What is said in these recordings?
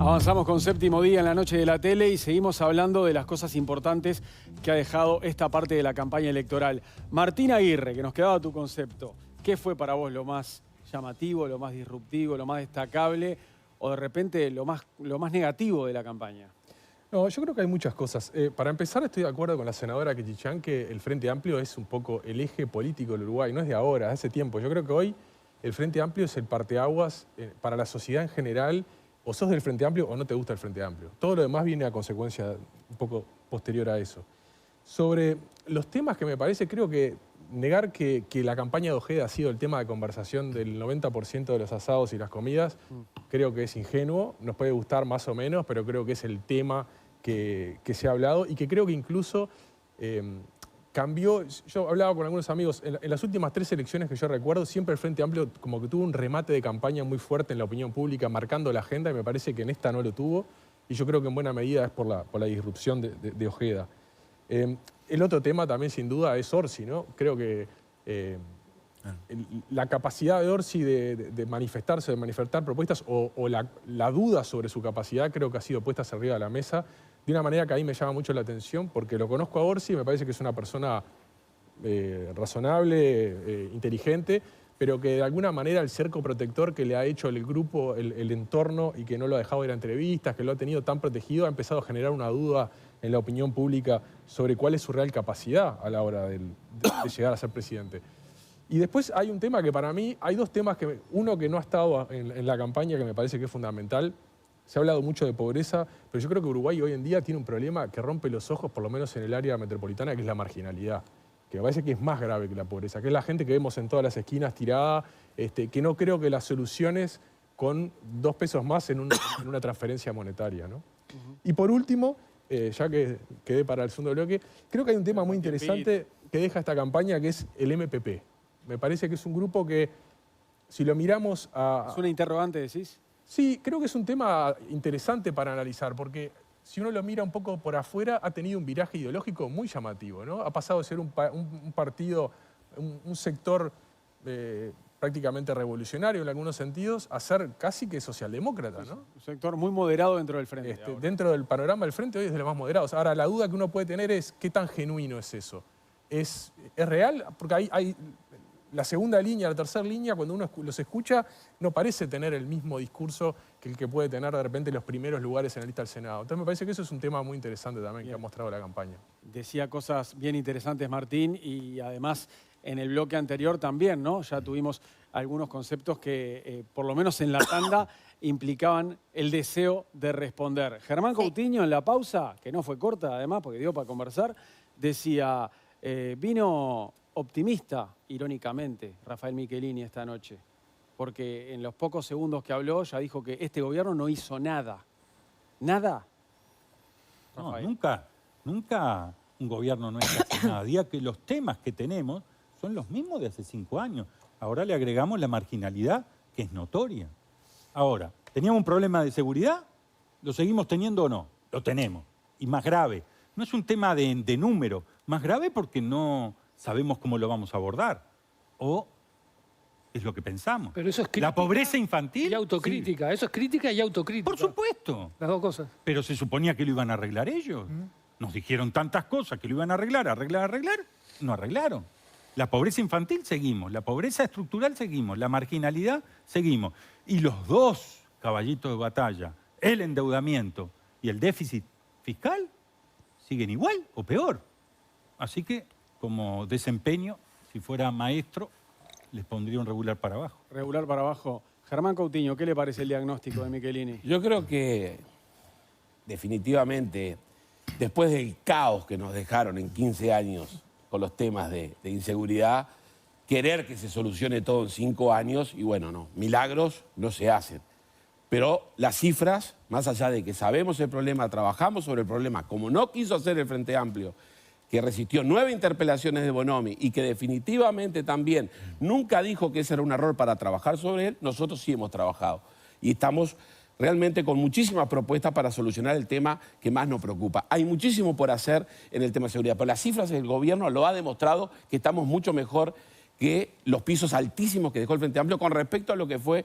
Avanzamos con Séptimo Día en la noche de la tele y seguimos hablando de las cosas importantes que ha dejado esta parte de la campaña electoral. Martín Aguirre, que nos quedaba tu concepto, ¿qué fue para vos lo más llamativo, lo más disruptivo, lo más destacable o de repente lo más negativo de la campaña? No, yo creo que hay muchas cosas. Para empezar, estoy de acuerdo con la senadora Quitichán que el Frente Amplio es un poco el eje político del Uruguay. No es de ahora, de hace tiempo. Yo creo que hoy el Frente Amplio es el parteaguas para la sociedad en general. O sos del Frente Amplio o no te gusta el Frente Amplio. Todo lo demás viene a consecuencia un poco posterior a eso. Sobre los temas que me parece, creo que negar que la campaña de Ojeda ha sido el tema de conversación del 90% de los asados y las comidas, creo que es ingenuo. Nos puede gustar más o menos, pero creo que es el tema que se ha hablado y que creo que incluso cambió. Yo hablaba con algunos amigos, en las últimas 3 elecciones que yo recuerdo, siempre el Frente Amplio como que tuvo un remate de campaña muy fuerte en la opinión pública, marcando la agenda, y me parece que en esta no lo tuvo, y yo creo que en buena medida es por la disrupción de Ojeda. El otro tema también, sin duda, es Orsi, ¿no? Creo que la capacidad de Orsi de manifestarse, de manifestar propuestas, o la duda sobre su capacidad, creo que ha sido puesta hacia arriba de la mesa, de una manera que a mí me llama mucho la atención, porque lo conozco a Orsi y me parece que es una persona razonable, inteligente, pero que de alguna manera el cerco protector que le ha hecho el grupo, el entorno, y que no lo ha dejado ir a entrevistas, que lo ha tenido tan protegido, ha empezado a generar una duda en la opinión pública sobre cuál es su real capacidad a la hora de llegar a ser presidente. Y después hay un tema que para mí, hay 2 temas, uno que no ha estado en la campaña, que me parece que es fundamental. Se ha hablado mucho de pobreza, pero yo creo que Uruguay hoy en día tiene un problema que rompe los ojos, por lo menos en el área metropolitana, que es la marginalidad, que me parece que es más grave que la pobreza, que es la gente que vemos en todas las esquinas tirada, que no creo que las soluciones con 2 pesos más en una transferencia monetaria, ¿no? Y por último, ya que quedé para el segundo bloque, creo que hay un tema muy interesante que deja esta campaña, que es el MPP. Me parece que es un grupo que, si lo miramos a... ¿Es una interrogante, decís? Sí, creo que es un tema interesante para analizar, porque si uno lo mira un poco por afuera, ha tenido un viraje ideológico muy llamativo, ¿no? Ha pasado de ser un partido, un sector prácticamente revolucionario en algunos sentidos, a ser casi que socialdemócrata, ¿no? Un sector muy moderado dentro del Frente. Dentro del panorama del Frente hoy es de los más moderados. Ahora, la duda que uno puede tener es qué tan genuino es eso. ¿Es real? Porque hay la segunda línea, la tercera línea, cuando uno los escucha, no parece tener el mismo discurso que el que puede tener de repente los primeros lugares en la lista del Senado. Entonces me parece que eso es un tema muy interesante también que ha mostrado la campaña. Decía cosas bien interesantes Martín, y además en el bloque anterior también, ¿no? Ya tuvimos algunos conceptos que, por lo menos en la tanda, implicaban el deseo de responder. Germán Coutinho, en la pausa, que no fue corta además, porque dio para conversar, decía, vino optimista, irónicamente, Rafael Michelini esta noche, porque en los pocos segundos que habló ya dijo que este gobierno no hizo nada. ¿Nada? No, nunca un gobierno no hace nada. Diga que los temas que tenemos son los mismos de hace 5 años. Ahora le agregamos la marginalidad, que es notoria. Ahora, ¿teníamos un problema de seguridad? ¿Lo seguimos teniendo o no? Lo tenemos. Y más grave. No es un tema de número. Más grave porque no sabemos cómo lo vamos a abordar. O es lo que pensamos. Pero eso es crítica. La pobreza infantil. Y autocrítica. Sí. Eso es crítica y autocrítica. Por supuesto. Las 2 cosas. Pero se suponía que lo iban a arreglar ellos. Nos dijeron tantas cosas que lo iban a arreglar. No arreglaron. La pobreza infantil seguimos. La pobreza estructural seguimos. La marginalidad seguimos. Y los 2 caballitos de batalla, el endeudamiento y el déficit fiscal, siguen igual o peor. Así que, como desempeño, si fuera maestro, les pondría un regular para abajo. Regular para abajo. Germán Coutinho, ¿qué le parece el diagnóstico de Michelini? Yo creo que, definitivamente, después del caos que nos dejaron en 15 años con los temas de inseguridad, querer que se solucione todo en 5 años, y bueno, no, milagros no se hacen. Pero las cifras, más allá de que sabemos el problema, trabajamos sobre el problema, como no quiso hacer el Frente Amplio, que resistió 9 interpelaciones de Bonomi y que definitivamente también nunca dijo que ese era un error para trabajar sobre él, nosotros sí hemos trabajado. Y estamos realmente con muchísimas propuestas para solucionar el tema que más nos preocupa. Hay muchísimo por hacer en el tema de seguridad, pero las cifras del gobierno lo ha demostrado que estamos mucho mejor que los pisos altísimos que dejó el Frente Amplio con respecto a lo que fue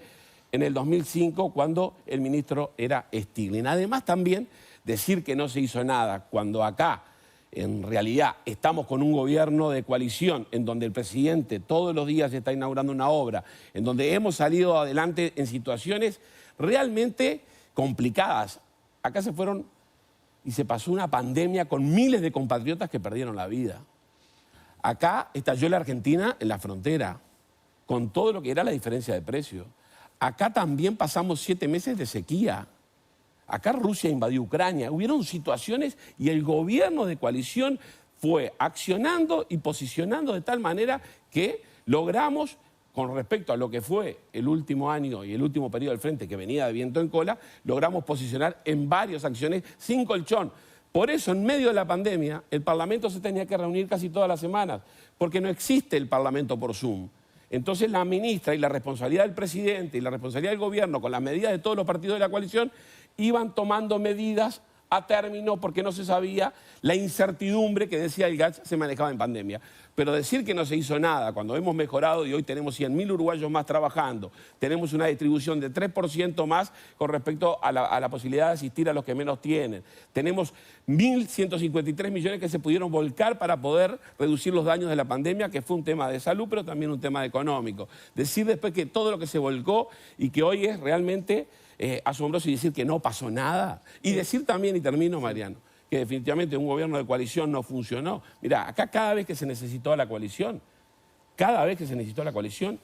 en el 2005 cuando el ministro era Stiglitz. Además también decir que no se hizo nada cuando acá en realidad estamos con un gobierno de coalición en donde el presidente todos los días está inaugurando una obra, en donde hemos salido adelante en situaciones realmente complicadas. Acá se fueron y se pasó una pandemia con miles de compatriotas que perdieron la vida. Acá estalló la Argentina en la frontera, con todo lo que era la diferencia de precio. Acá también pasamos 7 meses de sequía. Acá Rusia invadió Ucrania. Hubieron situaciones y el gobierno de coalición fue accionando y posicionando de tal manera que logramos, con respecto a lo que fue el último año y el último periodo del frente que venía de viento en cola, logramos posicionar en varias acciones sin colchón. Por eso, en medio de la pandemia, el Parlamento se tenía que reunir casi todas las semanas, porque no existe el Parlamento por Zoom. Entonces la ministra y la responsabilidad del presidente y la responsabilidad del gobierno con las medidas de todos los partidos de la coalición iban tomando medidas a término porque no se sabía la incertidumbre que decía el GATS se manejaba en pandemia. Pero decir que no se hizo nada cuando hemos mejorado y hoy tenemos 100.000 uruguayos más trabajando, tenemos una distribución de 3% más con respecto a la posibilidad de asistir a los que menos tienen, tenemos 1.153 millones que se pudieron volcar para poder reducir los daños de la pandemia, que fue un tema de salud, pero también un tema económico. Decir después que todo lo que se volcó y que hoy es realmente asombroso y decir que no pasó nada. Y decir también, y termino, Mariano, que definitivamente un gobierno de coalición no funcionó. Mirá, acá cada vez que se necesitó la coalición,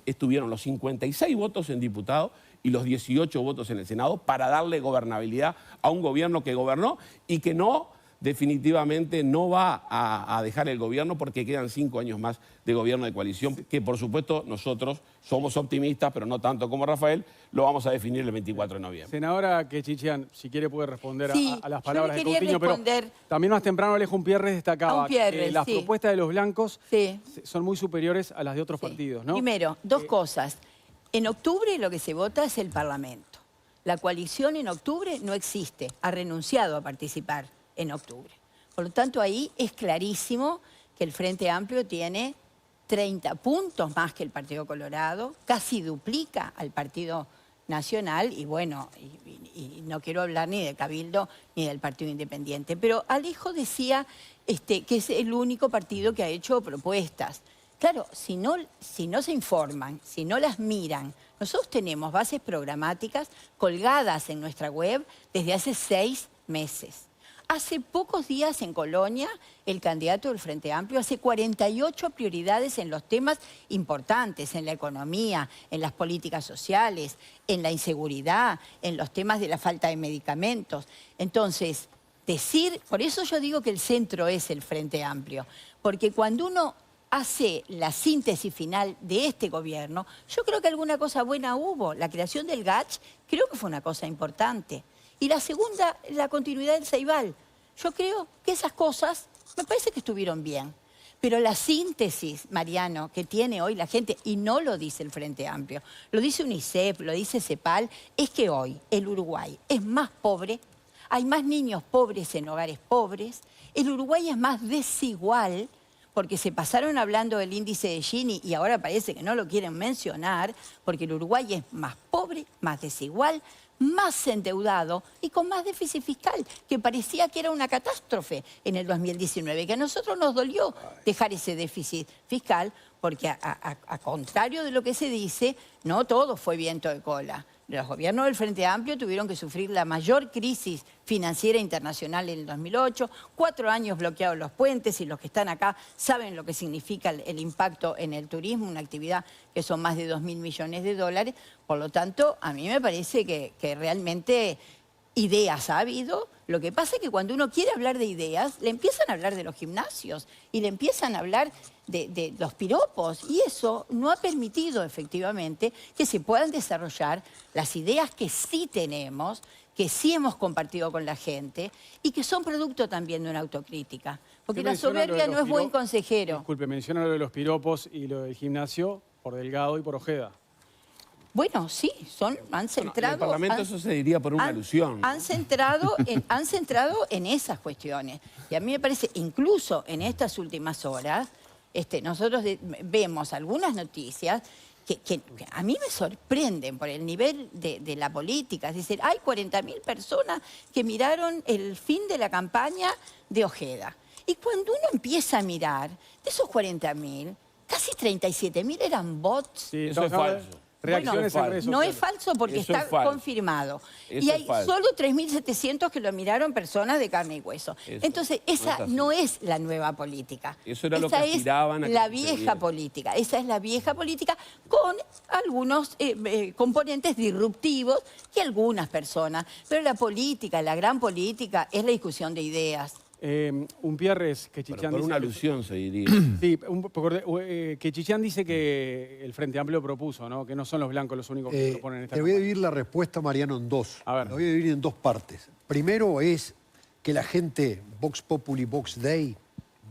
estuvieron los 56 votos en diputados y los 18 votos en el Senado para darle gobernabilidad a un gobierno que gobernó y que no, definitivamente no va a dejar el gobierno porque quedan 5 años más de gobierno de coalición, que por supuesto nosotros somos optimistas, pero no tanto como Rafael, lo vamos a definir el 24 de noviembre. Senadora Quechichian, si quiere puede responder Sí, a las palabras de yo le quería Coutinho, responder. pero también más temprano Alejo Umpierres destacaba que las sí. propuestas de los blancos Sí. son muy superiores a las de otros Sí. partidos, ¿no? Primero, dos cosas. En octubre lo que se vota es el Parlamento. La coalición en octubre no existe, ha renunciado a participar en octubre. Por lo tanto, ahí es clarísimo que el Frente Amplio tiene 30 puntos más que el Partido Colorado, casi duplica al Partido Nacional y bueno, y no quiero hablar ni de Cabildo ni del Partido Independiente. Pero Alejo decía que es el único partido que ha hecho propuestas. Claro, si no se informan, si no las miran, nosotros tenemos bases programáticas colgadas en nuestra web desde hace 6 meses. Hace pocos días en Colonia, el candidato del Frente Amplio hace 48 prioridades en los temas importantes, en la economía, en las políticas sociales, en la inseguridad, en los temas de la falta de medicamentos. Entonces, por eso yo digo que el centro es el Frente Amplio, porque cuando uno hace la síntesis final de este gobierno, yo creo que alguna cosa buena hubo. La creación del GACH creo que fue una cosa importante. Y la segunda, la continuidad del Ceibal. Yo creo que esas cosas me parece que estuvieron bien. Pero la síntesis, Mariano, que tiene hoy la gente, y no lo dice el Frente Amplio, lo dice UNICEF, lo dice CEPAL, es que hoy el Uruguay es más pobre, hay más niños pobres en hogares pobres, el Uruguay es más desigual, porque se pasaron hablando del índice de Gini y ahora parece que no lo quieren mencionar, porque el Uruguay es más pobre, más desigual, más endeudado y con más déficit fiscal, que parecía que era una catástrofe en el 2019, que a nosotros nos dolió dejar ese déficit fiscal, porque a contrario de lo que se dice, no todo fue viento de cola. Los gobiernos del Frente Amplio tuvieron que sufrir la mayor crisis financiera internacional en el 2008, 4 años bloqueados los puentes y los que están acá saben lo que significa el impacto en el turismo, una actividad que son más de 2.000 millones de dólares. Por lo tanto, a mí me parece que realmente ideas ha habido. Lo que pasa es que cuando uno quiere hablar de ideas, le empiezan a hablar de los gimnasios y le empiezan a hablar de los piropos. Y eso no ha permitido, efectivamente, que se puedan desarrollar las ideas que sí tenemos, que sí hemos compartido con la gente y que son producto también de una autocrítica. Porque la soberbia no es buen consejero. Disculpe, menciona lo de los piropos y lo del gimnasio por Delgado y por Ojeda. Bueno, sí, han centrado... en el Parlamento eso se diría por una alusión. Han centrado en esas cuestiones. Y a mí me parece, incluso en estas últimas horas, nosotros vemos algunas noticias que a mí me sorprenden por el nivel de la política. Es decir, hay 40.000 personas que miraron el fin de la campaña de Ojeda. Y cuando uno empieza a mirar, de esos 40.000, casi 37.000 eran bots. Sí, Eso es falso. Reacciones Bueno, en redes No es sociales. falso porque Eso está es falso. confirmado. Eso Y es hay falso. solo 3.700 que lo miraron personas de carne y hueso. Eso Entonces, no es esa así. no es la nueva política. Eso era lo que Esa es aspiraban a que la sucediera. vieja política. Esa es la vieja política con algunos componentes disruptivos y algunas personas. Pero la política, la gran política, es la discusión de ideas. Umpierres, que Chichán Por dice una que- alusión se diría. Sí, que Chichán dice que el Frente Amplio propuso, ¿no? Que no son los blancos los únicos que proponen esta Te voy a campaña. dividir la respuesta, Mariano, en dos. A ver. La voy a dividir en dos partes. Primero es que la gente, Vox Populi, Vox Dei,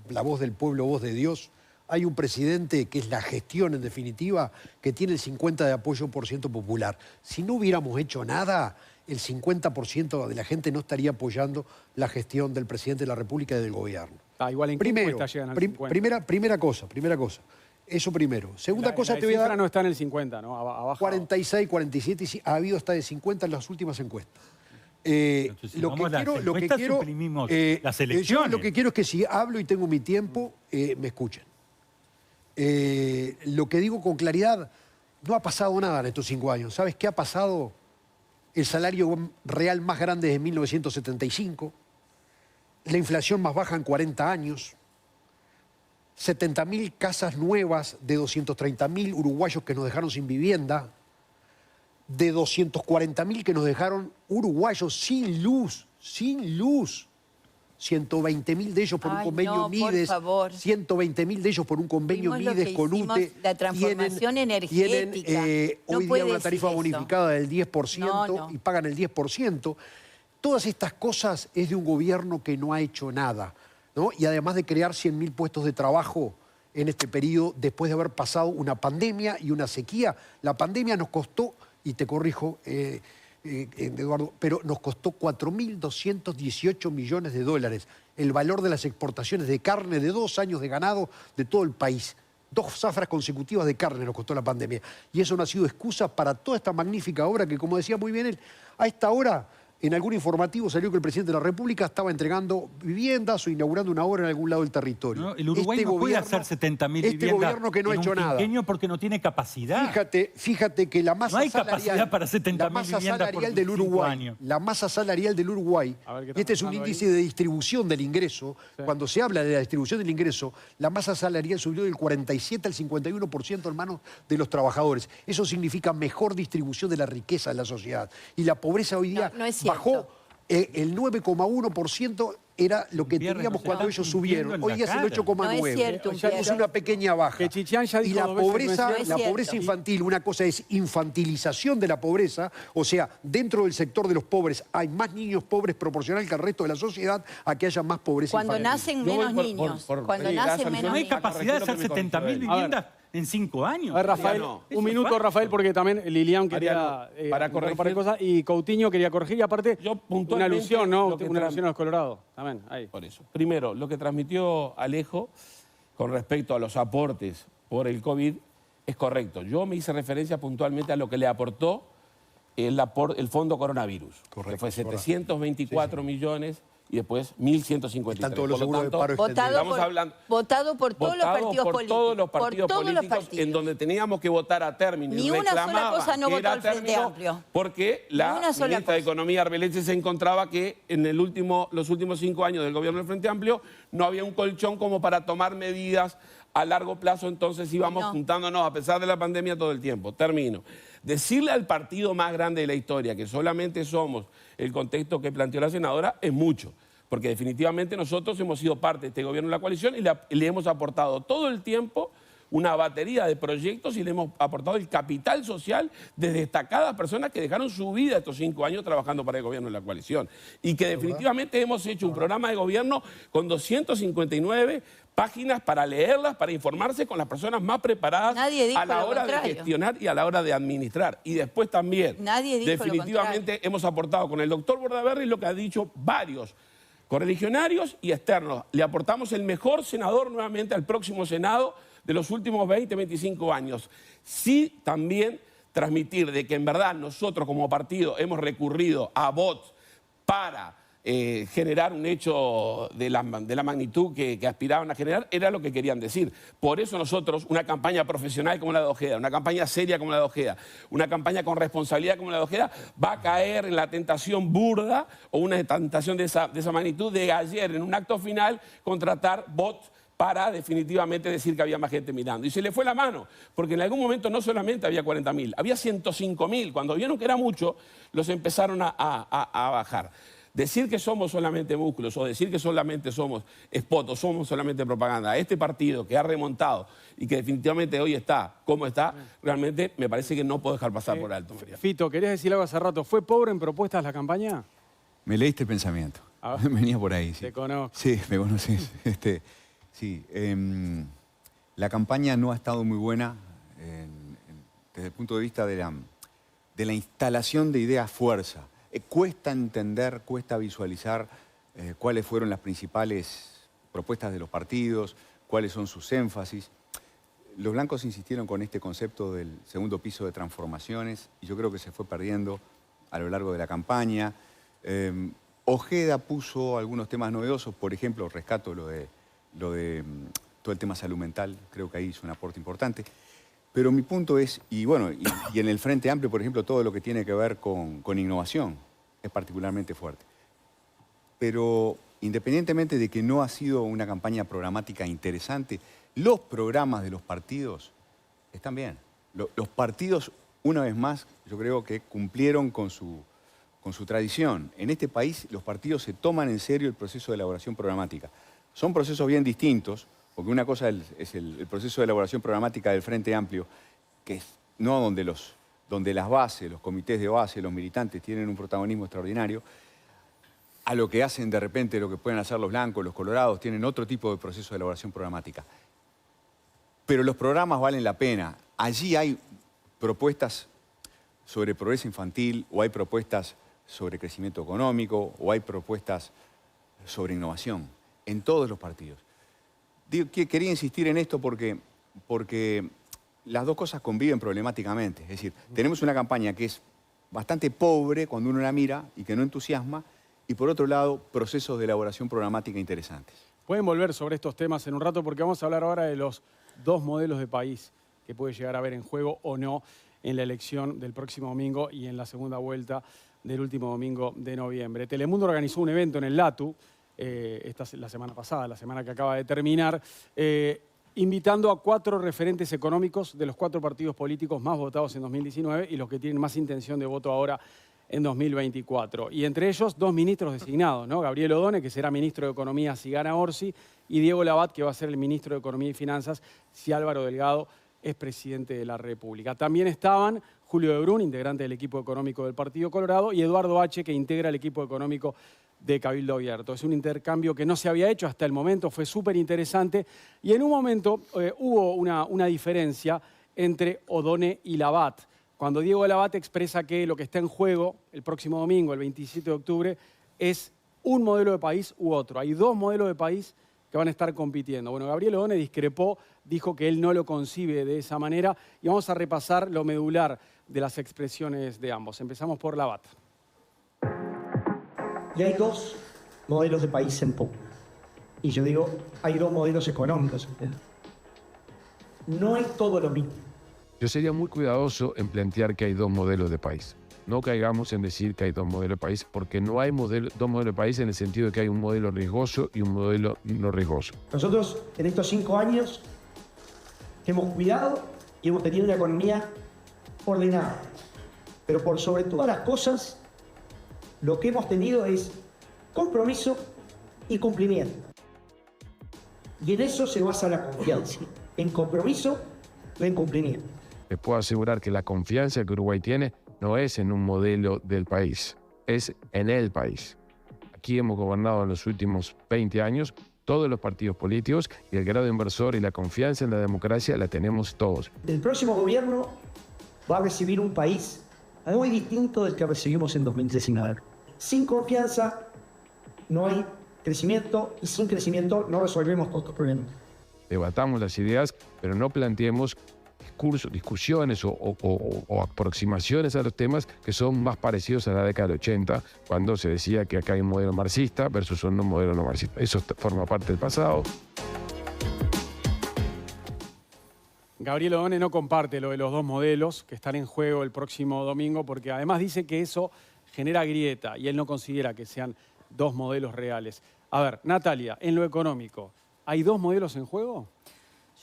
la voz del pueblo, voz de Dios, hay un presidente que es la gestión, en definitiva, que tiene el 50% de apoyo por ciento popular. Si no hubiéramos hecho nada, el 50% de la gente no estaría apoyando la gestión del presidente de la República y del gobierno. Igual en qué Primero, encuesta llegan al 50. primera cosa. Eso primero. Segunda cosa La te voy a cifra dar. no está en el 50, ¿no? Abajo. 46, 47, y sí, ha habido hasta de 50 en las últimas encuestas. Entonces, si vamos a las lo que encuestas, quiero, suprimimos las yo elecciones. lo que quiero es que si hablo y tengo mi tiempo, me escuchen. Lo que digo con claridad, no ha pasado nada en estos 5 años. ¿Sabes qué ha pasado? El salario real más grande desde 1975, la inflación más baja en 40 años, 70.000 casas nuevas de 230.000 uruguayos que nos dejaron sin vivienda, de 240.000 que nos dejaron uruguayos sin luz. 120.000 de ellos por un Ay, convenio no, por Mides, favor. 120.000 de ellos por un convenio Vimos lo Mides que con hicimos, UTE. la transformación energética. Tienen No hoy puede día una tarifa decir eso. bonificada del 10% No. y pagan el 10%. Todas estas cosas es de un gobierno que no ha hecho nada, ¿no? Y además de crear 100.000 puestos de trabajo en este periodo, después de haber pasado una pandemia y una sequía. La pandemia nos costó, y te corrijo, Eduardo, pero nos costó 4.218 millones de dólares el valor de las exportaciones de carne de 2 años de ganado de todo el país. 2 zafras consecutivas de carne nos costó la pandemia. Y eso no ha sido excusa para toda esta magnífica obra que, como decía muy bien él, a esta hora, en algún informativo salió que el presidente de la República estaba entregando viviendas o inaugurando una obra en algún lado del territorio. ¿No? El Uruguay no puede hacer 70.000 viviendas Este gobierno que no ha en hecho un nada. quinquenio porque no tiene capacidad. Fíjate que la masa No hay salarial, capacidad para 70.000 la masa viviendas por salarial del 5 Uruguay, años. la masa salarial del Uruguay, A ver, ¿qué y está este es un pasando índice ahí? de distribución del ingreso, cuando se habla de la distribución del ingreso, la masa salarial subió del 47 al 51% en manos de los trabajadores. Eso significa mejor distribución de la riqueza en la sociedad. Y la pobreza hoy día No es cierto. bajó. El 9,1% era lo que Umpierre, teníamos nos cuando están ellos mintiendo subieron. en Hoy la día es el cara. 8,9%. No es cierto, O sea, es Umpierre. una pequeña baja. Que Chichán ya dijo y la 2 veces que no es pobreza, cierto. No es pobreza cierto. infantil, una cosa es infantilización de la pobreza, o sea, dentro del sector de los pobres hay más niños pobres proporcional que al resto de la sociedad a que haya más pobreza Cuando infantil. nacen Yo voy menos por- niños. por- Cuando sí, nacen gracias, menos No hay Luciano. niños. capacidad de Corregir lo hacer que me 70.000 contó él. viviendas en 5 años. A ver, Rafael, Mariano, un minuto, Rafael, porque también Lilian quería Mariano, para comentar un par de corregir- cosas y Coutinho quería corregir y aparte Yo una puntualmente alusión, ¿no? lo que Una tra- alusión a los Colorados. También, ahí. Por eso. Primero, lo que transmitió Alejo con respecto a los aportes por el COVID es correcto. Yo me hice referencia puntualmente a lo que le aportó el fondo coronavirus, que fue 724 millones y después 1.153. Están todos los Por lo seguros de tanto, paro Votado extendidos. Estamos por, hablando- votado por todos los votado partidos por políticos. todos los partidos por todos los políticos partidos. en donde teníamos que votar a término. y Ni una sola reclamaban cosa no que votó era el Frente término Amplio. Porque Ni la una sola ministra de cosa. Economía, Arbeleche, se encontraba que en los últimos 5 años del gobierno del Frente Amplio no había un colchón como para tomar medidas a largo plazo, entonces íbamos No. juntándonos a pesar de la pandemia todo el tiempo. Termino. Decirle al partido más grande de la historia que solamente somos el contexto que planteó la senadora es mucho. Porque definitivamente nosotros hemos sido parte de este gobierno de la coalición y le hemos aportado todo el tiempo una batería de proyectos y le hemos aportado el capital social de destacadas personas que dejaron su vida estos 5 años trabajando para el gobierno de la coalición. Y que definitivamente hemos hecho un programa de gobierno con 259 páginas para leerlas, para informarse con las personas más preparadas Nadie dijo a la lo hora de contrario. gestionar y a la hora de administrar. Y después también, Nadie dijo lo definitivamente hemos aportado con el doctor Bordaberry lo que ha dicho varios correligionarios y externos. Le aportamos el mejor senador nuevamente al próximo Senado de los últimos 20, 25 años. Sí, también transmitir de que en verdad nosotros como partido hemos recurrido a bots para generar un hecho de la magnitud que aspiraban a generar, era lo que querían decir. Por eso nosotros, una campaña profesional como la de Ojeda, una campaña seria como la de Ojeda, una campaña con responsabilidad como la de Ojeda, va a caer en la tentación burda o una tentación de esa magnitud de ayer, en un acto final, contratar bots para definitivamente decir que había más gente mirando. Y se le fue la mano, porque en algún momento no solamente había 40.000, había 105.000. Cuando vieron que era mucho, los empezaron a bajar. Decir que somos solamente músculos o decir que solamente somos spot o somos solamente propaganda, este partido que ha remontado y que definitivamente hoy está como está, realmente me parece que no puedo dejar pasar por alto, María. Fito, querías decir algo hace rato. ¿Fue pobre en propuestas la campaña? Me leíste el pensamiento. Venía por ahí. Sí. Te conozco. Sí, me conoces. Sí, la campaña no ha estado muy buena desde el punto de vista de la instalación de ideas fuerza. Cuesta entender, cuesta visualizar cuáles fueron las principales propuestas de los partidos, cuáles son sus énfasis. Los blancos insistieron con este concepto del segundo piso de transformaciones y yo creo que se fue perdiendo a lo largo de la campaña. Ojeda puso algunos temas novedosos, por ejemplo, rescato lo de todo el tema salud mental, creo que ahí hizo un aporte importante. Pero mi punto es, y en el Frente Amplio, por ejemplo, todo lo que tiene que ver con innovación es particularmente fuerte. Pero independientemente de que no ha sido una campaña programática interesante, los programas de los partidos están bien. Los partidos, una vez más, yo creo que cumplieron con su tradición. En este país los partidos se toman en serio el proceso de elaboración programática. Son procesos bien distintos, porque una cosa es el proceso de elaboración programática del Frente Amplio, que es no donde las bases, los comités de base, los militantes tienen un protagonismo extraordinario, a lo que hacen de repente lo que pueden hacer los blancos, los colorados, tienen otro tipo de proceso de elaboración programática. Pero los programas valen la pena. Allí hay propuestas sobre progreso infantil, o hay propuestas sobre crecimiento económico, o hay propuestas sobre innovación, en todos los partidos. Quería insistir en esto porque las dos cosas conviven problemáticamente. Es decir, tenemos una campaña que es bastante pobre cuando uno la mira y que no entusiasma, y por otro lado, procesos de elaboración programática interesantes. Pueden volver sobre estos temas en un rato porque vamos a hablar ahora de los dos modelos de país que puede llegar a haber en juego o no en la elección del próximo domingo y en la segunda vuelta del último domingo de noviembre. Telemundo organizó un evento en el LATU, la semana pasada, la semana que acaba de terminar, invitando a 4 referentes económicos de los 4 partidos políticos más votados en 2019 y los que tienen más intención de voto ahora en 2024. Y entre ellos 2 ministros designados, ¿no? Gabriel Odone, que será ministro de Economía si gana Orsi, y Diego Labat, que va a ser el ministro de Economía y Finanzas si Álvaro Delgado es presidente de la República. También estaban Julio de Brún, integrante del equipo económico del Partido Colorado, y Eduardo H., que integra el equipo económico de Cabildo Abierto. Es un intercambio que no se había hecho hasta el momento, fue súper interesante, y en un momento hubo una diferencia entre Odone y Labat. Cuando Diego Labat expresa que lo que está en juego el próximo domingo, el 27 de octubre, es un modelo de país u otro. Hay 2 modelos de país que van a estar compitiendo. Bueno, Gabriel Odone discrepó, dijo que él no lo concibe de esa manera, y vamos a repasar lo medular de las expresiones de ambos. Empezamos por Labat. Y hay 2 modelos de país en pugna. Y yo digo, hay 2 modelos económicos. No hay todo lo mismo. Yo sería muy cuidadoso en plantear que hay 2 modelos de país. No caigamos en decir que hay 2 modelos de país, porque no hay 2 modelos de país en el sentido de que hay un modelo riesgoso y un modelo no riesgoso. Nosotros en estos 5 años hemos cuidado y hemos tenido una economía ordenada. Pero por sobre todas las cosas, lo que hemos tenido es compromiso y cumplimiento. Y en eso se basa la confianza, en compromiso y en cumplimiento. Les puedo asegurar que la confianza que Uruguay tiene no es en un modelo del país, es en el país. Aquí hemos gobernado en los últimos 20 años todos los partidos políticos y el grado inversor y la confianza en la democracia la tenemos todos. El próximo gobierno va a recibir un país muy distinto del que recibimos en 2019. Sin confianza no hay crecimiento y sin crecimiento no resolvemos todos los problemas. debatamos las ideas, pero no planteemos discusiones o aproximaciones a los temas que son más parecidos a la década del 80, cuando se decía que acá hay un modelo marxista versus un modelo no marxista. Eso forma parte del pasado. Gabriel Odone no comparte lo de los dos modelos que están en juego el próximo domingo, porque además dice que eso genera grieta y él no considera que sean dos modelos reales. A ver, Natalia, en lo económico, ¿hay dos modelos en juego?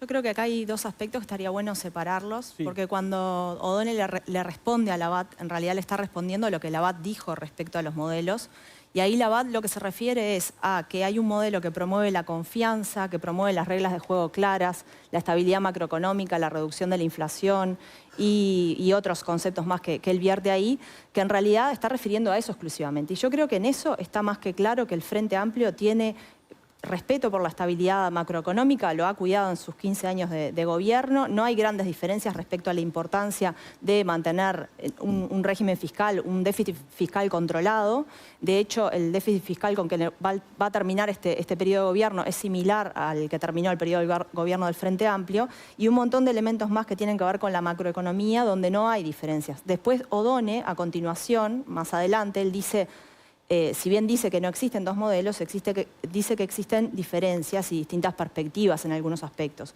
Yo creo que acá hay dos aspectos que estaría bueno separarlos, Sí. porque cuando Odone le responde a Labat, en realidad le está respondiendo a lo que Labat dijo respecto a los modelos, y ahí Labat lo que se refiere es a que hay un modelo que promueve la confianza, que promueve las reglas de juego claras, la estabilidad macroeconómica, la reducción de la inflación y otros conceptos más que él vierte ahí, que en realidad está refiriendo a eso exclusivamente. Y yo creo que en eso está más que claro que el Frente Amplio tiene respeto por la estabilidad macroeconómica, lo ha cuidado en sus 15 años de gobierno. No hay grandes diferencias respecto a la importancia de mantener un régimen fiscal, un déficit fiscal controlado. De hecho, el déficit fiscal con que va a terminar este periodo de gobierno es similar al que terminó el periodo de gobierno del Frente Amplio, y un montón de elementos más que tienen que ver con la macroeconomía, donde no hay diferencias. Después, Odone, a continuación, más adelante, él dice... si bien dice que no existen dos modelos, dice que existen diferencias y distintas perspectivas en algunos aspectos.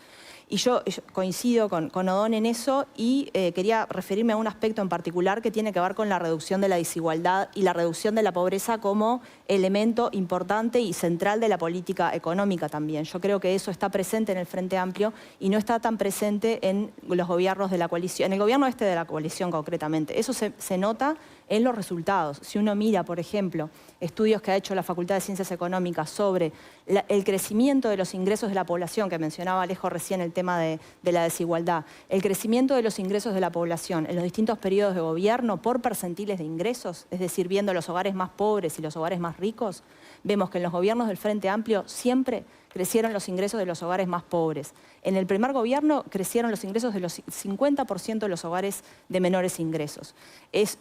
Y yo coincido con Odone en eso y quería referirme a un aspecto en particular que tiene que ver con la reducción de la desigualdad y la reducción de la pobreza como elemento importante y central de la política económica también. Yo creo que eso está presente en el Frente Amplio y no está tan presente en los gobiernos de la coalición, en el gobierno de la coalición concretamente. Eso se nota en los resultados. Si uno mira, por ejemplo, estudios que ha hecho la Facultad de Ciencias Económicas sobre el crecimiento de los ingresos de la población, que mencionaba Alejo recién el tema de la desigualdad, el crecimiento de los ingresos de la población en los distintos periodos de gobierno por percentiles de ingresos, es decir, viendo los hogares más pobres y los hogares más ricos, vemos que en los gobiernos del Frente Amplio siempre crecieron los ingresos de los hogares más pobres. En el primer gobierno crecieron los ingresos de los 50% de los hogares de menores ingresos.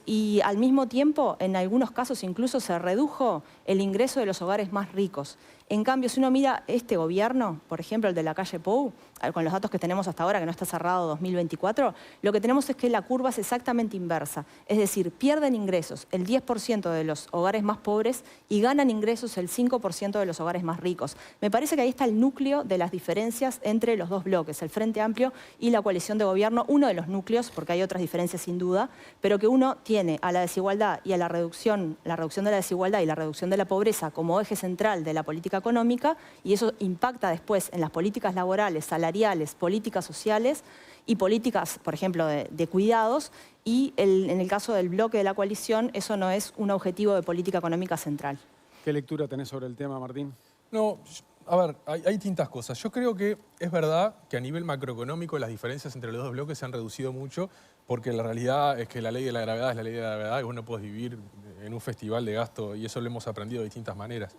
Y al mismo tiempo, en algunos casos incluso se redujo el ingreso de los hogares más ricos. En cambio, si uno mira este gobierno, por ejemplo, el de la calle Pou, con los datos que tenemos hasta ahora, que no está cerrado 2024, lo que tenemos es que la curva es exactamente inversa. Es decir, pierden ingresos el 10% de los hogares más pobres y ganan ingresos el 5% de los hogares más ricos. Me parece que ahí está el núcleo de las diferencias entre los dos bloques, el Frente Amplio y la coalición de gobierno, uno de los núcleos, porque hay otras diferencias sin duda, pero que uno tiene a la desigualdad y a la reducción de la desigualdad y la reducción de la pobreza como eje central de la política económica, y eso impacta después en las políticas laborales, salariales, políticas sociales y políticas, por ejemplo, de cuidados, y en el caso del bloque de la coalición, eso no es un objetivo de política económica central. ¿Qué lectura tenés sobre el tema, Martín? No, a ver, hay distintas cosas. Yo creo que es verdad que a nivel macroeconómico las diferencias entre los dos bloques se han reducido mucho, porque la realidad es que la ley de la gravedad es la ley de la gravedad y vos no podés vivir en un festival de gasto, y eso lo hemos aprendido de distintas maneras.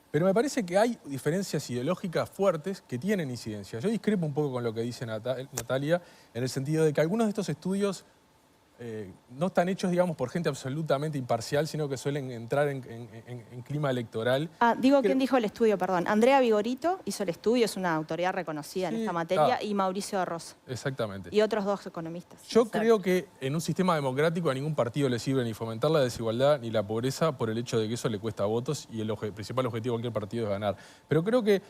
Pero me parece que hay diferencias ideológicas fuertes que tienen incidencia. Yo discrepo un poco con lo que dice Natalia, en el sentido de que algunos de estos estudios no están hechos, digamos, por gente absolutamente imparcial, sino que suelen entrar en clima electoral. ¿Quién dijo el estudio? Perdón. Andrea Vigorito hizo el estudio, es una autoridad reconocida en esta materia, y Mauricio de Rosa. Exactamente. Y otros dos economistas. Yo creo que en un sistema democrático a ningún partido le sirve ni fomentar la desigualdad ni la pobreza por el hecho de que eso le cuesta votos y el principal objetivo de cualquier partido es ganar. Pero creo que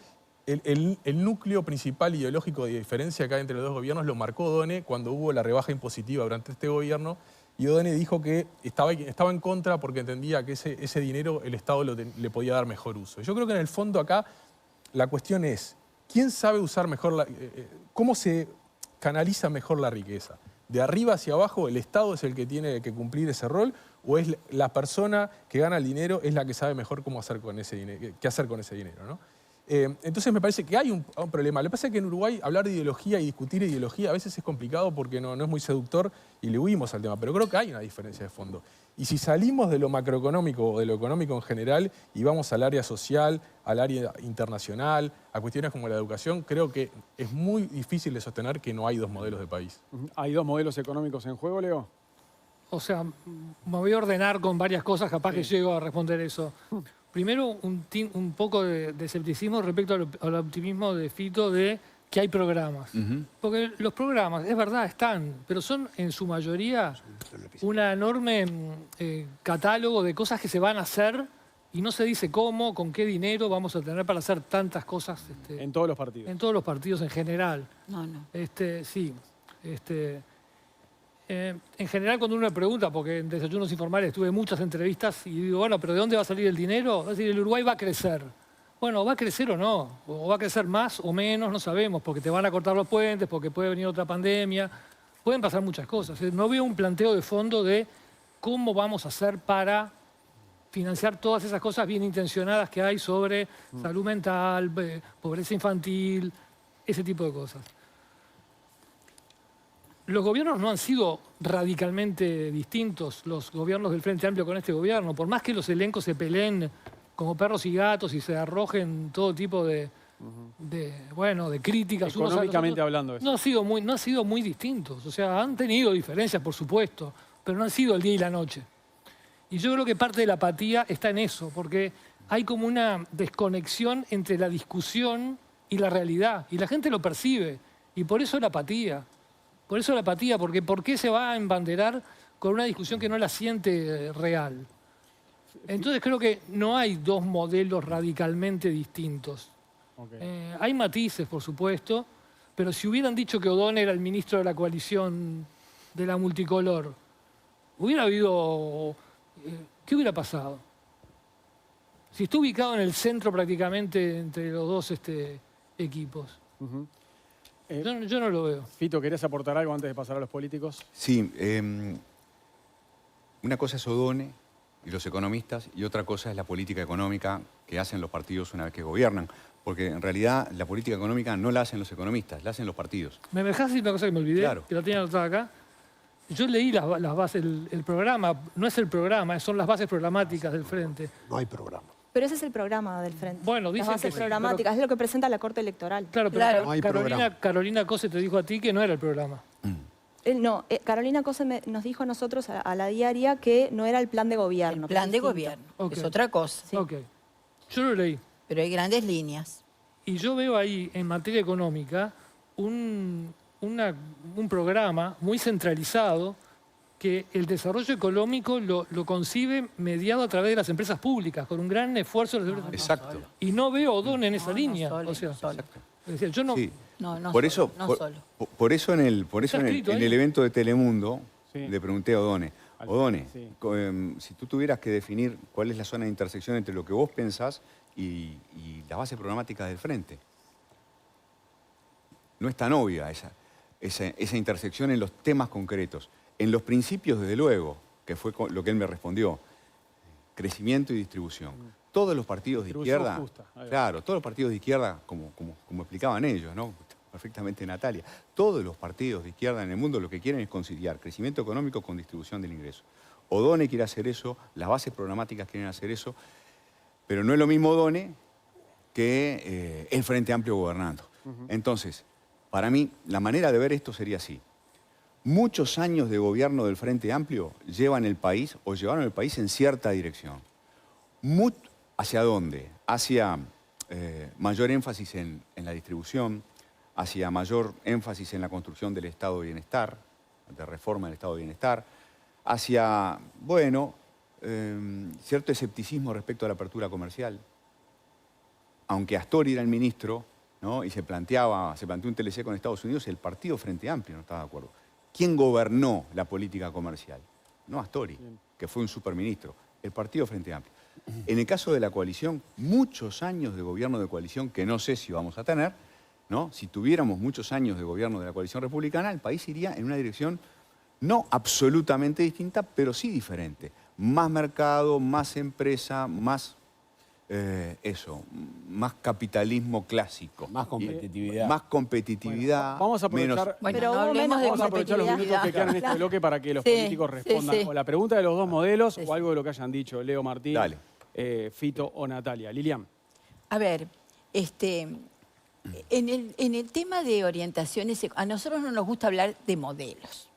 el núcleo principal ideológico de diferencia acá entre los dos gobiernos lo marcó Odone cuando hubo la rebaja impositiva durante este gobierno, y Odone dijo que estaba en contra porque entendía que ese dinero el Estado le podía dar mejor uso. Yo creo que en el fondo acá la cuestión es, ¿quién sabe usar mejor cómo se canaliza mejor la riqueza? ¿De arriba hacia abajo el Estado es el que tiene que cumplir ese rol, o es la persona que gana el dinero es la que sabe mejor cómo hacer con ese dinero, qué hacer con ese dinero, ¿no? Entonces me parece que hay un problema. Lo que pasa es que en Uruguay hablar de ideología y discutir ideología a veces es complicado porque no es muy seductor y le huimos al tema, pero creo que hay una diferencia de fondo. Y si salimos de lo macroeconómico o de lo económico en general y vamos al área social, al área internacional, a cuestiones como la educación, creo que es muy difícil de sostener que no hay dos modelos de país. ¿Hay dos modelos económicos en juego, Leo? O sea, me voy a ordenar con varias cosas, capaz que llego a responder eso. Primero, un poco de escepticismo respecto al optimismo de Fito de que hay programas. Porque los programas, es verdad, están, pero son en su mayoría un enorme catálogo de cosas que se van a hacer y no se dice cómo, con qué dinero vamos a tener para hacer tantas cosas. En todos los partidos. En todos los partidos en general. No, no. Sí. En general, cuando uno me pregunta, porque en Desayunos Informales tuve muchas entrevistas y digo, bueno, pero ¿de dónde va a salir el dinero? Es decir, el Uruguay va a crecer. Bueno, ¿va a crecer o no? O va a crecer más o menos, no sabemos, porque te van a cortar los puentes, porque puede venir otra pandemia. Pueden pasar muchas cosas. No veo un planteo de fondo de cómo vamos a hacer para financiar todas esas cosas bien intencionadas que hay sobre salud mental, pobreza infantil, ese tipo de cosas. Los gobiernos no han sido radicalmente distintos, los gobiernos del Frente Amplio con este gobierno. Por más que los elencos se peleen como perros y gatos y se arrojen todo tipo de críticas. Económicamente hablando de eso. No han sido muy distintos. O sea, han tenido diferencias, por supuesto, pero no han sido el día y la noche. Y yo creo que parte de la apatía está en eso, porque hay como una desconexión entre la discusión y la realidad. Y la gente lo percibe. Y por eso la apatía. Por eso la apatía, porque ¿por qué se va a embanderar con una discusión que no la siente real? Entonces creo que no hay dos modelos radicalmente distintos. Okay. Hay matices, por supuesto, pero si hubieran dicho que O'Donnell era el ministro de la coalición de la multicolor, hubiera habido... ¿Qué hubiera pasado? Si está ubicado en el centro prácticamente entre los dos equipos. Yo no lo veo. Fito, ¿querés aportar algo antes de pasar a los políticos? Sí, una cosa es O'Donnell y los economistas y otra cosa es la política económica que hacen los partidos una vez que gobiernan. Porque en realidad la política económica no la hacen los economistas, la hacen los partidos. ¿Me dejás decir una cosa que me olvidé? Claro. Que la tenía anotada acá. Yo leí las bases, el programa, no es el programa, son las bases programáticas del Frente. No hay programa. Pero ese es el programa del Frente. Bueno, dicen las bases que sí, programáticas, es lo que presenta la Corte Electoral. Claro, pero Claro. No hay programa. Carolina Cose te dijo a ti que no era el programa. Carolina Cose nos dijo a nosotros, a la diaria, que no era el plan de gobierno. El plan de distinto. gobierno. Ok. Es otra cosa. Sí. Ok. Yo lo leí. Pero hay grandes líneas. Y yo veo ahí, en materia económica, un programa muy centralizado que el desarrollo económico lo concibe mediado a través de las empresas públicas, con un gran esfuerzo de las empresas públicas. Exacto. Y no veo a O'Donnell en esa No, línea. solo, O sea, solo. es decir, yo no... Sí. No Por eso, solo, no solo. por eso en el escrito ahí. evento de Telemundo Sí. le pregunté a O'Donnell, O'Donnell, Sí. si tú tuvieras que definir cuál es la zona de intersección entre lo que vos pensás y la base programática del Frente. No es tan obvia esa intersección en los temas concretos. En los principios, desde luego, que fue lo que él me respondió, crecimiento y distribución. Todos los partidos de Distribución izquierda, justa, ahí va. claro, todos los partidos de izquierda, como explicaban ellos, ¿no? Perfectamente Natalia, todos los partidos de izquierda en el mundo lo que quieren es conciliar crecimiento económico con distribución del ingreso. O'Donnell quiere hacer eso, las bases programáticas quieren hacer eso, pero no es lo mismo O'Donnell que el Frente Amplio gobernando. Entonces, para mí, la manera de ver esto sería así. Muchos años de gobierno del Frente Amplio llevan el país, o llevaron el país en cierta dirección. ¿Hacia dónde? Hacia mayor énfasis en la distribución, hacia mayor énfasis en la construcción del estado de bienestar, de reforma del estado de bienestar, hacia, bueno, cierto escepticismo respecto a la apertura comercial. Aunque Astori era el ministro, ¿no? Y se planteó un TLC con Estados Unidos, el partido Frente Amplio no estaba de acuerdo. ¿Quién gobernó la política comercial? No Astori, que fue un superministro, el partido Frente Amplio. En el caso de la coalición, muchos años de gobierno de coalición, que no sé si vamos a tener, ¿no? Si tuviéramos muchos años de gobierno de la coalición republicana, el país iría en una dirección no absolutamente distinta, pero sí diferente. Más mercado, más empresa, más más capitalismo clásico. Más competitividad. Más competitividad. Bueno, vamos a aprovechar, menos... Bueno, Pero no hubo hablemos menos de vamos a aprovechar los minutos que quedan en este bloque para que los Sí, políticos respondan sí, sí. o la pregunta de los dos modelos Sí, o algo de lo que hayan dicho Leo Martín, Dale. Fito o Natalia. Lilian. A ver, en el tema de orientaciones, a nosotros no nos gusta hablar de modelos.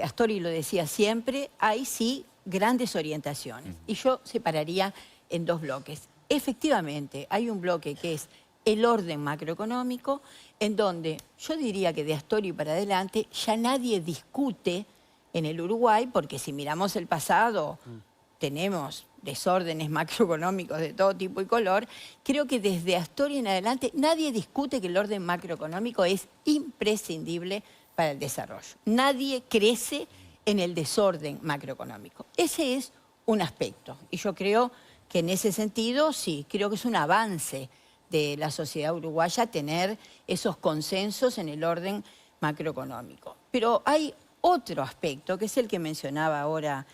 Astori lo decía siempre, hay sí grandes orientaciones. Y yo separaría en dos bloques. Efectivamente, hay un bloque que es el orden macroeconómico, en donde yo diría que de Astori para adelante ya nadie discute en el Uruguay, porque si miramos el pasado, tenemos desórdenes macroeconómicos de todo tipo y color. Creo que desde Astori en adelante nadie discute que el orden macroeconómico es imprescindible para el desarrollo. Nadie crece en el desorden macroeconómico. Ese es un aspecto. Y yo creo que en ese sentido, sí, creo que es un avance de la sociedad uruguaya tener esos consensos en el orden macroeconómico. Pero hay otro aspecto, que es el que mencionaba ahora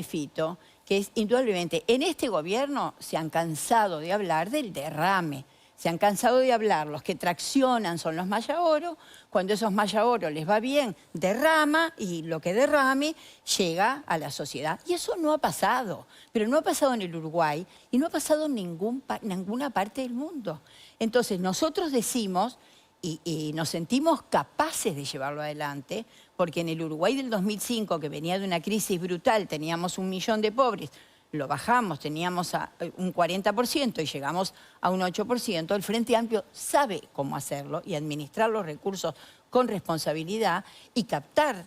Fito, que es indudablemente, en este gobierno se han cansado de hablar del derrame, se han cansado de hablar, los que traccionan son los Maya Oro, cuando esos Maya Oro les va bien, derrama, y lo que derrame llega a la sociedad. Y eso no ha pasado, pero no ha pasado en el Uruguay y no ha pasado en ninguna parte del mundo. Entonces nosotros decimos, y nos sentimos capaces de llevarlo adelante, porque en el Uruguay del 2005, que venía de una crisis brutal, teníamos 1 millón de pobres, lo bajamos, teníamos a un 40% y llegamos a un 8%, el Frente Amplio sabe cómo hacerlo y administrar los recursos con responsabilidad y captar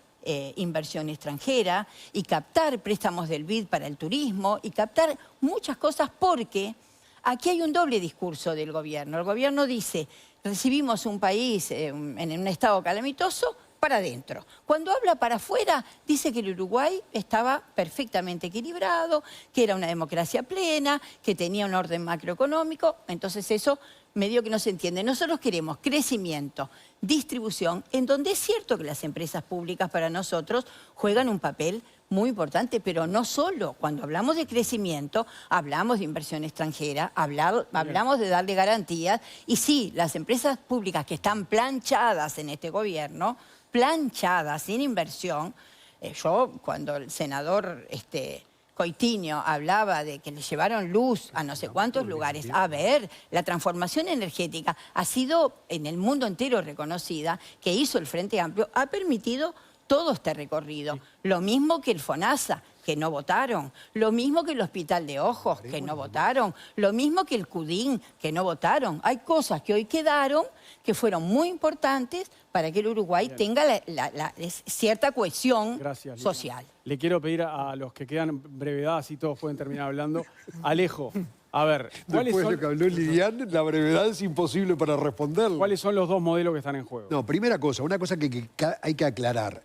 inversión extranjera y captar préstamos del BID para el turismo y captar muchas cosas, porque aquí hay un doble discurso del gobierno. El gobierno dice, recibimos un país en un estado calamitoso, para adentro. Cuando habla para afuera, dice que el Uruguay estaba perfectamente equilibrado, que era una democracia plena, que tenía un orden macroeconómico. Entonces eso medio que no se entiende. Nosotros queremos crecimiento, distribución, en donde es cierto que las empresas públicas para nosotros juegan un papel muy importante, pero no solo. Cuando hablamos de crecimiento, hablamos de inversión extranjera, hablamos de darle garantías. Y sí, las empresas públicas que están planchadas en este gobierno, planchadas, sin inversión. Yo, cuando el senador Coitiño hablaba de que le llevaron luz a no sé cuántos lugares, a ver, la transformación energética ha sido en el mundo entero reconocida, que hizo el Frente Amplio, ha permitido todo este recorrido. Lo mismo que el FONASA, que no votaron. Lo mismo que el Hospital de Ojos, que no votaron. Lo mismo que el CUDIN, que no votaron. Hay cosas que hoy quedaron que fueron muy importantes para que el Uruguay tenga cierta cohesión social. Le quiero pedir a los que quedan brevedad, así todos pueden terminar hablando. Alejo, a ver, después de lo que habló Lilian, la brevedad es imposible para responderlo. ¿Cuáles son los dos modelos que están en juego? No, primera cosa, una cosa que hay que aclarar.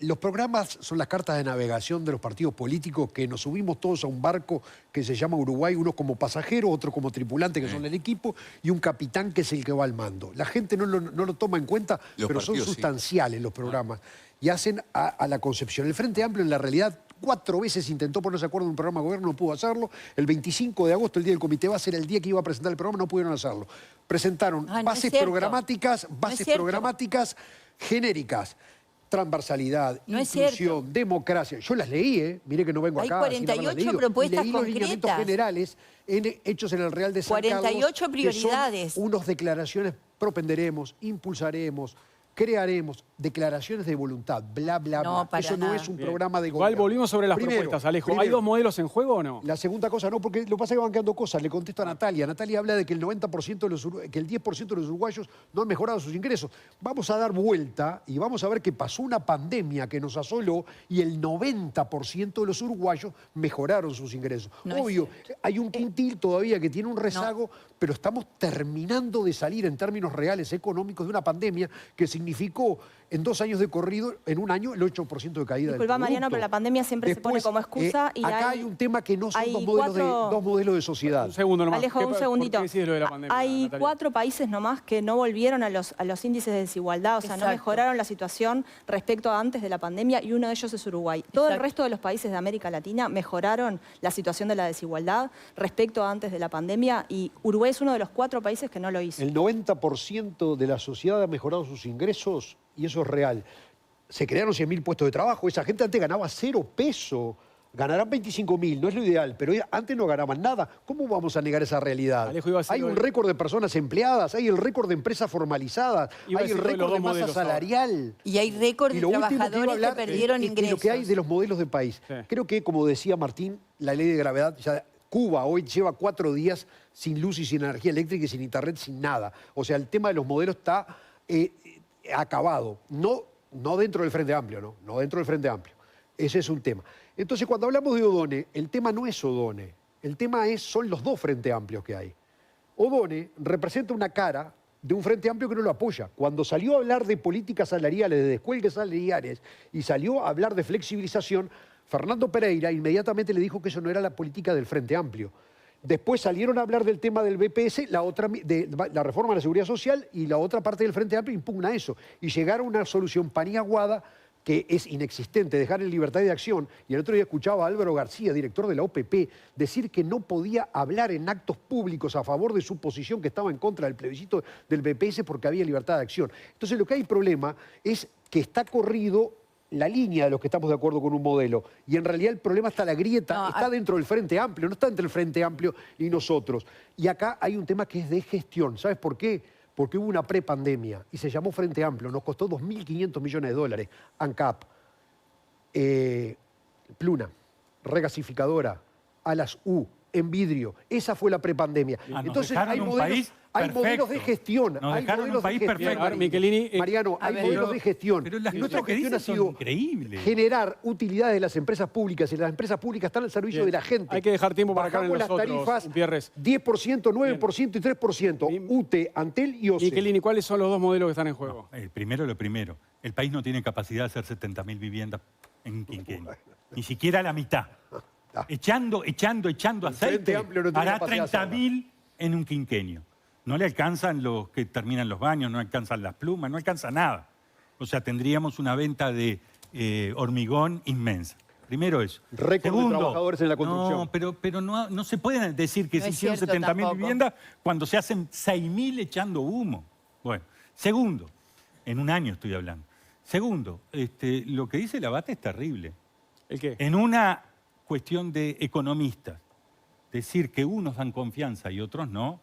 Los programas son las cartas de navegación de los partidos políticos que nos subimos todos a un barco que se llama Uruguay, unos como pasajeros, otros como tripulantes que son el equipo y un capitán que es el que va al mando. La gente no lo toma en cuenta, pero son sustanciales los programas y hacen a la concepción. El Frente Amplio en la realidad 4 veces intentó ponerse de acuerdo en un programa de gobierno, no pudo hacerlo. El 25 de agosto, el día del comité base, era el día que iba a presentar el programa, no pudieron hacerlo. Presentaron bases programáticas genéricas. Transversalidad, inclusión, democracia. Yo las leí, mire que no vengo acá. Hay 48 propuestas leí los lineamientos generales hechos en el Real de San Carlos. 48 prioridades. Que son unas declaraciones, propenderemos, impulsaremos, crearemos, declaraciones de voluntad, bla, bla, bla. Eso no es un programa de gobierno. Igual volvimos sobre las propuestas, Alejo. ¿Hay dos modelos en juego o no? La segunda cosa no, porque lo que pasa es que van quedando cosas. Le contesto a Natalia. Natalia habla de que el 90% que el 10% de los uruguayos no han mejorado sus ingresos. Vamos a dar vuelta y vamos a ver que pasó una pandemia que nos asoló y el 90% de los uruguayos mejoraron sus ingresos. Obvio, hay un quintil todavía que tiene un rezago, pero estamos terminando de salir en términos reales económicos de una pandemia que significó en 2 años de corrido, en un año, el 8% de caída del producto. Mariano, pero la pandemia siempre se pone como excusa. Y acá hay un tema que no son dos modelos de sociedad. Un segundo nomás. Alejo, un segundito. ¿Por qué decís lo de la pandemia, hay Natalia? 4 países nomás que no volvieron a los índices de desigualdad, o sea, no mejoraron la situación respecto a antes de la pandemia, y uno de ellos es Uruguay. Todo el resto de los países de América Latina mejoraron la situación de la desigualdad respecto a antes de la pandemia, y Uruguay es uno de los 4 países que no lo hizo. El 90% de la sociedad ha mejorado sus ingresos, y eso es real. Se crearon 100.000 puestos de trabajo. Esa gente antes ganaba 0 pesos. Ganarán 25.000, no es lo ideal, pero antes no ganaban nada. ¿Cómo vamos a negar esa realidad? Alejo, hay un récord de personas empleadas, hay el récord de empresas formalizadas, hay el récord de masa salarial. Y hay récord de trabajadores que perdieron ingresos. Y lo que hay de los modelos de país. Creo que, como decía Martín, la ley de gravedad ya Cuba hoy lleva 4 días sin luz y sin energía eléctrica y sin internet, sin nada. O sea, el tema de los modelos está acabado. No dentro del Frente Amplio, ¿no? No dentro del Frente Amplio. Ese es un tema. Entonces, cuando hablamos de Odone, el tema no es Odone. El tema son los dos Frente Amplios que hay. Odone representa una cara de un Frente Amplio que no lo apoya. Cuando salió a hablar de políticas salariales, de descuelgues salariales, y salió a hablar de flexibilización, Fernando Pereira inmediatamente le dijo que eso no era la política del Frente Amplio. Después salieron a hablar del tema del BPS, de la reforma de la Seguridad Social, y la otra parte del Frente Amplio impugna eso. Y llegaron a una solución paniaguada que es inexistente, dejar en libertad de acción. Y el otro día escuchaba a Álvaro García, director de la OPP, decir que no podía hablar en actos públicos a favor de su posición, que estaba en contra del plebiscito del BPS porque había libertad de acción. Entonces, lo que hay problema es que está corrido la línea de los que estamos de acuerdo con un modelo. Y en realidad el problema está la grieta, está dentro del Frente Amplio, no está entre el Frente Amplio y nosotros. Y acá hay un tema que es de gestión. ¿Sabes por qué? Porque hubo una prepandemia y se llamó Frente Amplio, nos costó $2.500 millones, ANCAP, Pluna, regasificadora, Alas U, Envidrio, esa fue la prepandemia. Entonces hay modelos de gestión. Nos dejaron un país perfecto. A ver, Michelini, Mariano, hay modelos de gestión. Pero las y nuestra cosas que gestión ha dicen sido son increíbles. generar utilidades de las empresas públicas y las empresas públicas están al servicio de la gente. hay que dejar tiempo para acá en Bajamos los las otros, tarifas Gutiérrez. 10%, 9% y 3%. UTE, Antel y OCE. Michelini, ¿cuáles son los dos modelos que están en juego? Primero lo primero. El país no tiene capacidad de hacer 70.000 viviendas en un quinquenio. Ni siquiera la mitad. Echando aceite Amplio no tiene hará capacidad de hacerla. 30.000 en un quinquenio. No le alcanzan los que terminan los baños, no alcanzan las plumas, no alcanza nada. O sea, tendríamos una venta de hormigón inmensa. Primero eso. Récord de trabajadores en la construcción. No, pero no se puede decir que No se es hicieron cierto 70.000 tampoco. viviendas cuando se hacen 6.000 echando humo. Bueno, segundo, en un año estoy hablando. Segundo, lo que dice el abate es terrible. ¿El qué? En una cuestión de economistas, decir que unos dan confianza y otros no,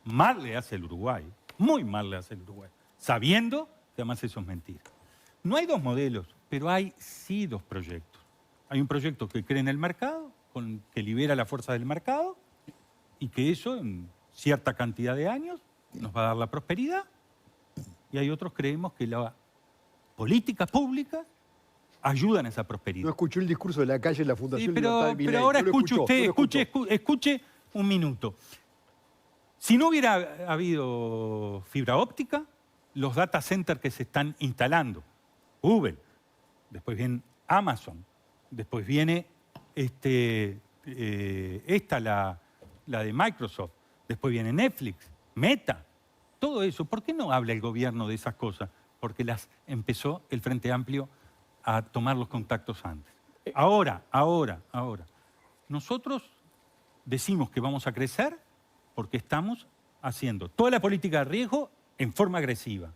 mal le hace el Uruguay, muy mal le hace el Uruguay, sabiendo que además eso es mentira. No hay dos modelos, pero hay sí dos proyectos. Hay un proyecto que cree en el mercado, que libera la fuerza del mercado, y que eso en cierta cantidad de años nos va a dar la prosperidad. Y hay otros creemos que la política pública ayudan a esa prosperidad. No escuchó el discurso de la calle en la Fundación Libertad de Milei. pero ahora No lo escuche escuchó, usted, no lo escuchó. escuche un minuto. Si no hubiera habido fibra óptica, los data centers que se están instalando, Google, después viene Amazon, después viene la de Microsoft, después viene Netflix, Meta, todo eso. ¿Por qué no habla el gobierno de esas cosas? Porque las empezó el Frente Amplio a tomar los contactos antes. Ahora. Nosotros decimos que vamos a crecer porque estamos haciendo toda la política de riesgo en forma agresiva.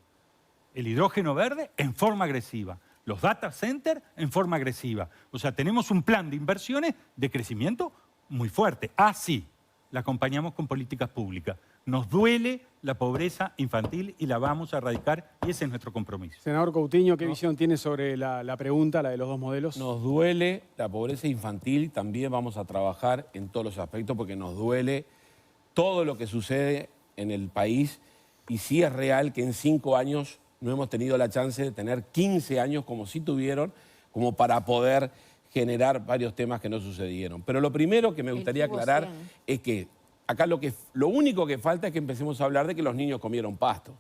El hidrógeno verde en forma agresiva. Los data centers en forma agresiva. O sea, tenemos un plan de inversiones de crecimiento muy fuerte. Así, la acompañamos con políticas públicas. Nos duele la pobreza infantil y la vamos a erradicar y ese es nuestro compromiso. Senador Coutinho, ¿qué visión tiene sobre la pregunta, la de los dos modelos? Nos duele la pobreza infantil, también vamos a trabajar en todos los aspectos porque nos duele todo lo que sucede en el país y sí es real que en 5 años no hemos tenido la chance de tener 15 años como sí tuvieron, como para poder generar varios temas que no sucedieron. Pero lo primero que me gustaría aclarar es que acá lo único que falta es que empecemos a hablar de que los niños comieron pasto.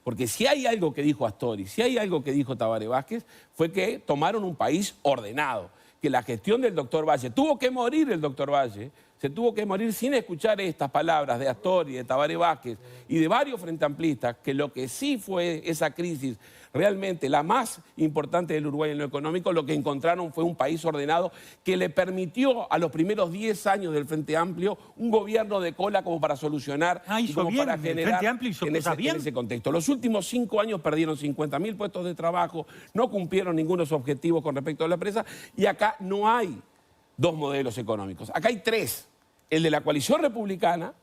Porque si hay algo que dijo Astori, si hay algo que dijo Tabaré Vázquez, fue que tomaron un país ordenado. Que la gestión del doctor Valle, tuvo que morir el doctor Valle, se tuvo que morir sin escuchar estas palabras de Astori, de Tabaré Vázquez y de varios frentamplistas, que lo que sí fue esa crisis realmente la más importante del Uruguay en lo económico, lo que encontraron fue un país ordenado que le permitió a los primeros 10 años del Frente Amplio un gobierno de cola como para solucionar y como para generar Frente Amplio hizo en ese contexto. Los últimos 5 años perdieron 50.000 puestos de trabajo, no cumplieron ninguno de sus objetivos con respecto a la empresa y acá no hay dos modelos económicos. Acá hay 3. El de la coalición republicana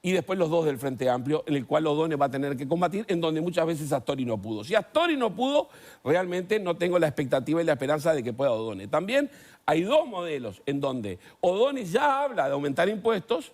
y después los dos del Frente Amplio, en el cual O'Donnell va a tener que combatir, en donde muchas veces Astori no pudo. Si Astori no pudo, realmente no tengo la expectativa y la esperanza de que pueda O'Donnell. También hay dos modelos en donde O'Donnell ya habla de aumentar impuestos,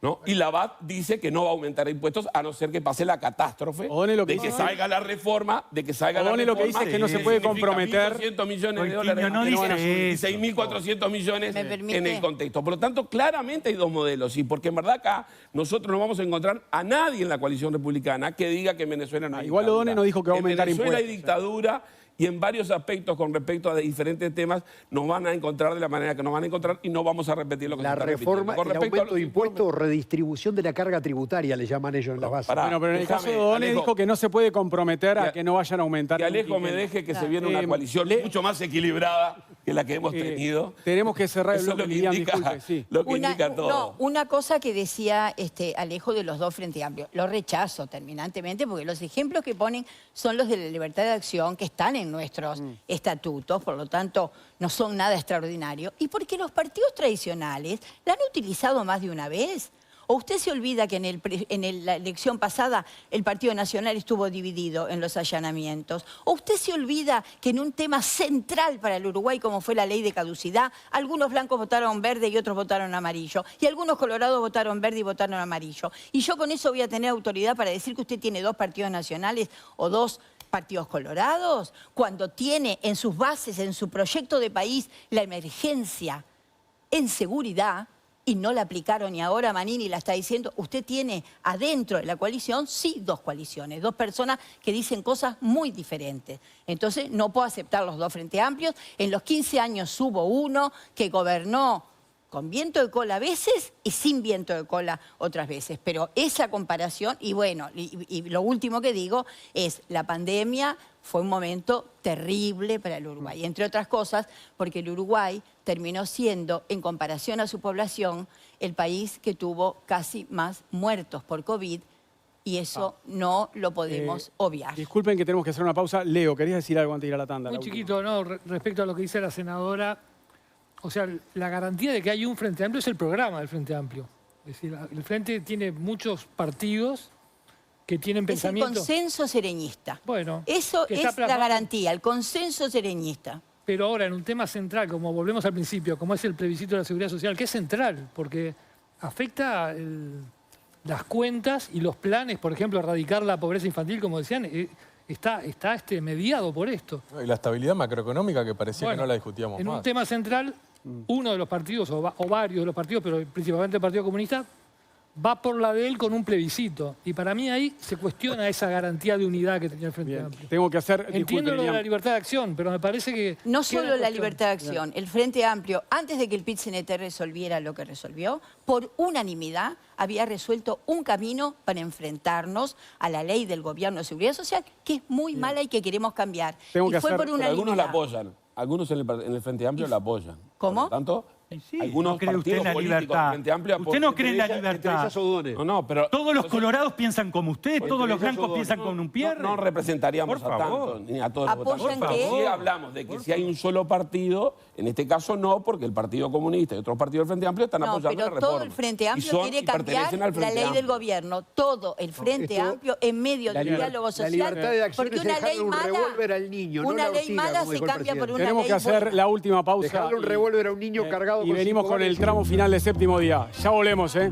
¿no? Y Labat dice que no va a aumentar impuestos a no ser que pase la catástrofe de que salga la reforma, lo que dice es que no se puede comprometer. 1.400 millones de dólares no dice y 6.400 millones ¿Me permite? en el contexto. Por lo tanto, claramente hay dos modelos. Y porque en verdad acá nosotros no vamos a encontrar a nadie en la coalición republicana que diga que en Venezuela no hay igual dictadura. O'Donnell no dijo que va a aumentar en Venezuela impuestos. hay dictadura. Y en varios aspectos con respecto a diferentes temas nos van a encontrar de la manera que nos van a encontrar y no vamos a repetir lo que La se está reforma, repitiendo. Con el respecto a aumento de los impuestos o redistribución de la carga tributaria, le llaman ellos en las bases. pará. Bueno, pero en el caso de Déjame, O'Donnell Alejo. dijo que no se puede comprometer a Que- que no vayan a aumentar. Que Alejo me contingente. deje que se viene una coalición mucho más equilibrada que la que hemos tenido. Tenemos que cerrar el Eso es bloque, lo que Lilian, indica, disculpe, sí. lo que indica todo. No, una cosa que decía Alejo de los dos Frente Amplio, lo rechazo terminantemente porque los ejemplos que ponen son los de la libertad de acción que están en nuestros estatutos, por lo tanto no son nada extraordinario, y porque los partidos tradicionales la han utilizado más de una vez. ¿O usted se olvida que la elección pasada el Partido Nacional estuvo dividido en los allanamientos? ¿O usted se olvida que en un tema central para el Uruguay, como fue la ley de caducidad, algunos blancos votaron verde y otros votaron amarillo? Y algunos colorados votaron verde y votaron amarillo. Y yo con eso voy a tener autoridad para decir que usted tiene dos partidos nacionales o dos partidos colorados, cuando tiene en sus bases, en su proyecto de país, la emergencia en seguridad, y no la aplicaron, y ahora Manini la está diciendo. Usted tiene adentro de la coalición, sí, dos coaliciones, dos personas que dicen cosas muy diferentes. Entonces no puedo aceptar los dos Frente Amplios. En los 15 años hubo uno que gobernó con viento de cola a veces y sin viento de cola otras veces. Pero esa comparación, y bueno, y lo último que digo es, la pandemia fue un momento terrible para el Uruguay, entre otras cosas, porque el Uruguay terminó siendo, en comparación a su población, el país que tuvo casi más muertos por COVID, y eso no lo podemos obviar. Disculpen que tenemos que hacer una pausa. Leo, ¿querías decir algo antes de ir a la tanda? Muy La última. chiquito, ¿no? Respecto a lo que dice la senadora, o sea, la garantía de que hay un Frente Amplio es el programa del Frente Amplio. Es decir, el Frente tiene muchos partidos que tienen Es el pensamiento. consenso sereñista. Bueno, Eso que está es la plasmado. garantía, el consenso sereñista. Pero ahora, en un tema central, como volvemos al principio, como es el plebiscito de la seguridad social, que es central, porque afecta las cuentas y los planes, por ejemplo, erradicar la pobreza infantil, como decían, está mediado por esto. Y la estabilidad macroeconómica que parecía que Bueno, no la discutíamos en más. un tema central, uno de los partidos, o varios de los partidos, pero principalmente el Partido Comunista, va por la de él con un plebiscito. Y para mí ahí se cuestiona esa garantía de unidad que tenía el Frente Bien, Amplio. tengo que hacer... Entiendo disculpe, lo de la Lilian. libertad de acción, pero me parece que... No queda solo la cuestión. libertad de acción, el Frente Amplio, antes de que el PIT-CNT resolviera lo que resolvió, por unanimidad había resuelto un camino para enfrentarnos a la ley del gobierno de seguridad social, que es muy mala y que queremos cambiar. Tengo Y que fue hacer- por Pero unanimidad. algunos la apoyan. Algunos en el Frente Amplio la apoyan. ¿Cómo? Por lo tanto, Sí, algunos ¿no cree usted partidos en la políticos libertad? del Frente Amplio ¿Usted no apoyan. cree en la Entre libertad? ellas O'Donnell. No, pero... Todos los entonces, colorados piensan como usted, todos los ellas blancos O'Donnell. piensan como un pierre. No representaríamos Por a favor. tanto, ni a todos los ¿Apoyan votantes. qué? Sí hablamos de que si hay un solo partido, en este caso no, porque el Partido Comunista y otros partidos del Frente Amplio están No, apoyando la pero reforma. todo el Frente Y Amplio son- quiere y cambiar pertenecen al la Frente ley del Amplio. gobierno. Todo el Frente Esto- Amplio en medio La del liber- diálogo la social. libertad de acción Porque es una dejarle ley un mala, revólver al niño, no una la ley ortiga, mala como se dijo el cambia por presidente. una Tenemos ley que hacer buena. la última pausa. Dejarle un y- revólver a un niño cargado y con venimos 5 con el balas. tramo final de Séptimo Día. Ya volvemos, ¿eh?